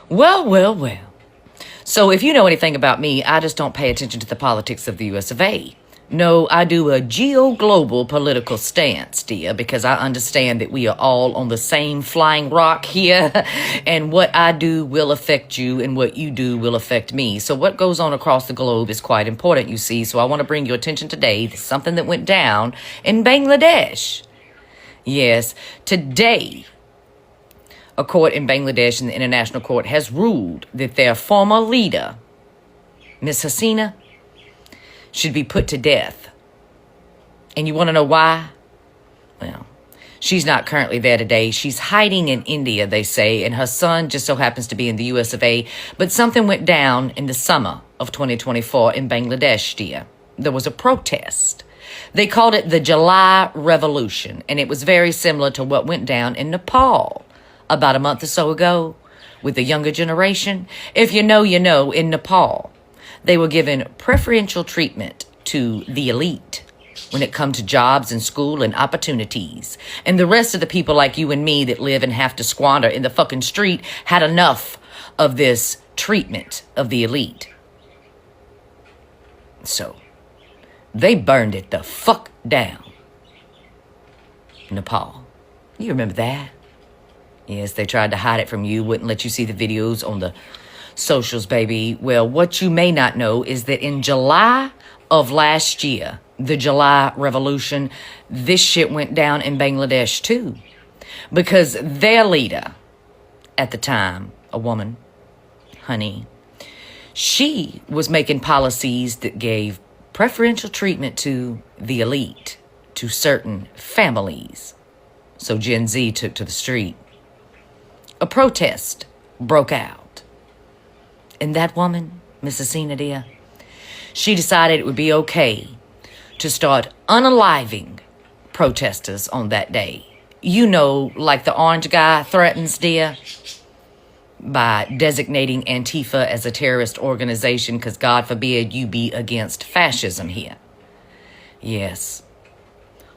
Well, well, well. So if you know anything about me, I just don't pay attention to the politics of the US of A. No, I do a geo-global political stance, dear, because I understand that we are all on the same flying rock here, and what I do will affect you, and what you do will affect me. So what goes on across the globe is quite important, you see, so I want to bring your attention today to something that went down in Bangladesh. Yes, today, a court in Bangladesh in the International Court has ruled that their former leader, Miss Hasina, should be put to death. And you want to know why? Well, she's not currently there today. She's hiding in India, they say, and her son just so happens to be in the US of A. But something went down in the summer of 2024 in Bangladesh, dear. There was a protest. They called it the July Revolution, and it was very similar to what went down in Nepal about a month or so ago with the younger generation. If you know, you know, in Nepal, they were given preferential treatment to the elite when it comes to jobs and school and opportunities. And the rest of the people like you and me that live and have to squander in the fucking street had enough of this treatment of the elite. So they burned it the fuck down. Nepal. You remember that? Yes, they tried to hide it from you, wouldn't let you see the videos on the socials, baby. Well, what you may not know is that in July of last year, the July Revolution, this shit went down in Bangladesh too. Because their leader at the time, a woman, honey, she was making policies that gave preferential treatment to the elite, to certain families. So Gen Z took to the street. A protest broke out. And that woman, Mrs. Sina dear, she decided it would be okay to start unaliving protesters on that day. You know, like the orange guy threatens, dear, by designating Antifa as a terrorist organization because God forbid you be against fascism here. Yes,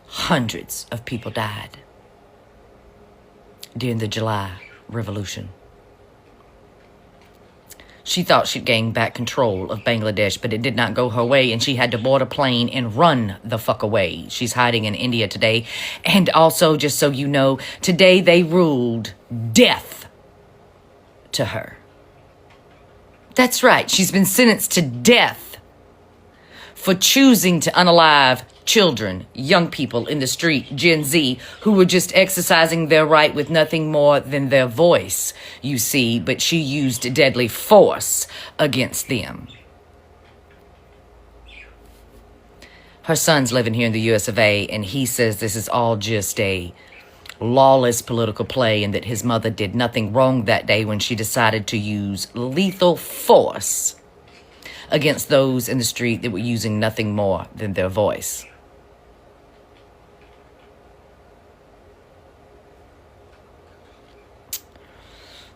hundreds of people died during the July Revolution. She thought she'd gained back control of Bangladesh, but it did not go her way, and she had to board a plane and run the fuck away. She's hiding in India today. And also, just so you know, today they ruled death to her. That's right, she's been sentenced to death for choosing to unalive children, young people in the street, Gen Z, who were just exercising their right with nothing more than their voice, you see, but she used deadly force against them. Her son's living here in the US of A, and he says this is all just a lawless political play and that his mother did nothing wrong that day when she decided to use lethal force against those in the street that were using nothing more than their voice.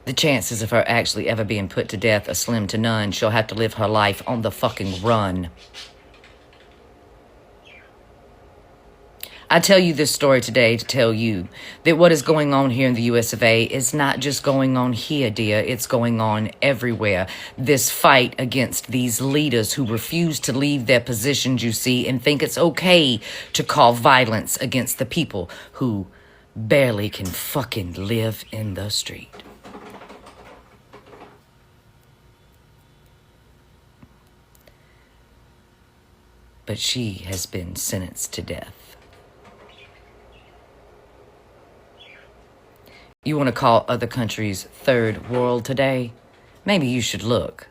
The chances of her actually ever being put to death are slim to none. She'll have to live her life on the fucking run. I tell you this story today to tell you that what is going on here in the US of A is not just going on here, dear. It's going on everywhere. This fight against these leaders who refuse to leave their positions, you see, and think it's okay to call violence against the people who barely can fucking live in the street. But she has been sentenced to death. You want to call other countries third world today? Maybe you should look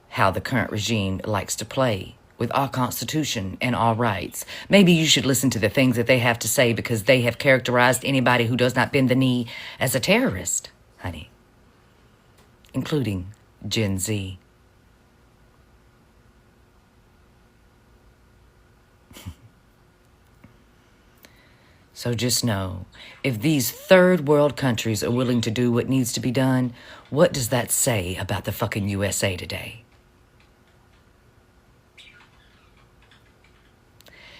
how the current regime likes to play with our Constitution and our rights. Maybe you should listen to the things that they have to say because they have characterized anybody who does not bend the knee as a terrorist, honey, including Gen Z. So just know, if these third world countries are willing to do what needs to be done, what does that say about the fucking USA today?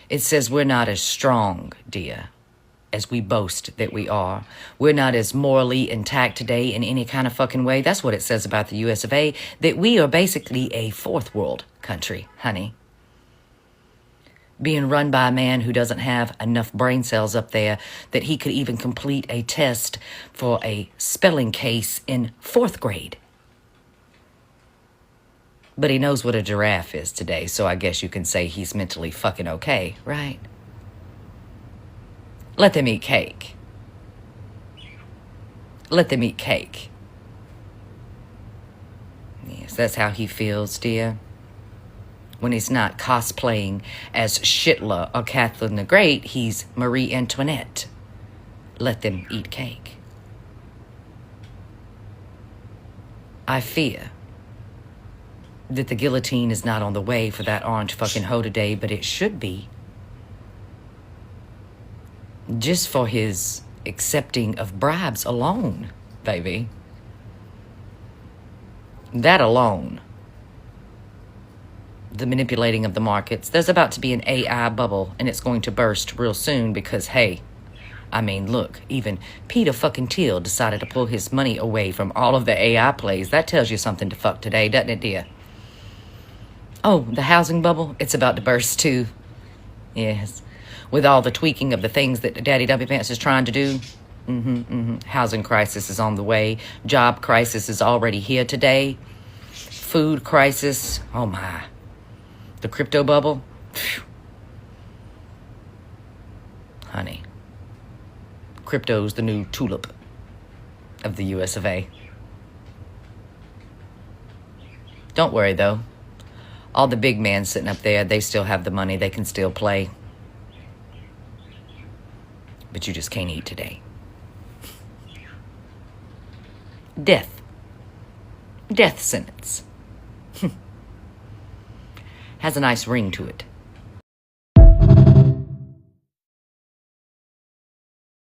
It says we're not as strong, dear, as we boast that we are. We're not as morally intact today in any kind of fucking way. That's what it says about the US of A, that we are basically a fourth world country, honey. Being run by a man who doesn't have enough brain cells up there that he could even complete a test for a spelling case in 4th grade. But he knows what a giraffe is today, so I guess you can say he's mentally fucking okay, right? Let them eat cake. Let them eat cake. Yes, that's how he feels, dear. When he's not cosplaying as Hitler or Catherine the Great, he's Marie Antoinette. Let them eat cake. I fear that the guillotine is not on the way for that orange fucking hoe today, but it should be. Just for his accepting of bribes alone, baby. That alone. The manipulating of the markets. There's about to be an AI bubble, and it's going to burst real soon because, hey, I mean, look, even Peter fucking Thiel decided to pull his money away from all of the AI plays. That tells you something to fuck today, doesn't it, dear? Oh, the housing bubble, it's about to burst too. Yes. With all the tweaking of the things that Daddy W Pants is trying to do. Housing crisis is on the way. Job crisis is already here today. Food crisis. Oh my. The crypto bubble. Phew. Honey. Crypto's the new tulip of the US of A. Don't worry though. All the big men sitting up there, they still have the money. They can still play. But you just can't eat today. Death. Death sentence. Has a nice ring to it.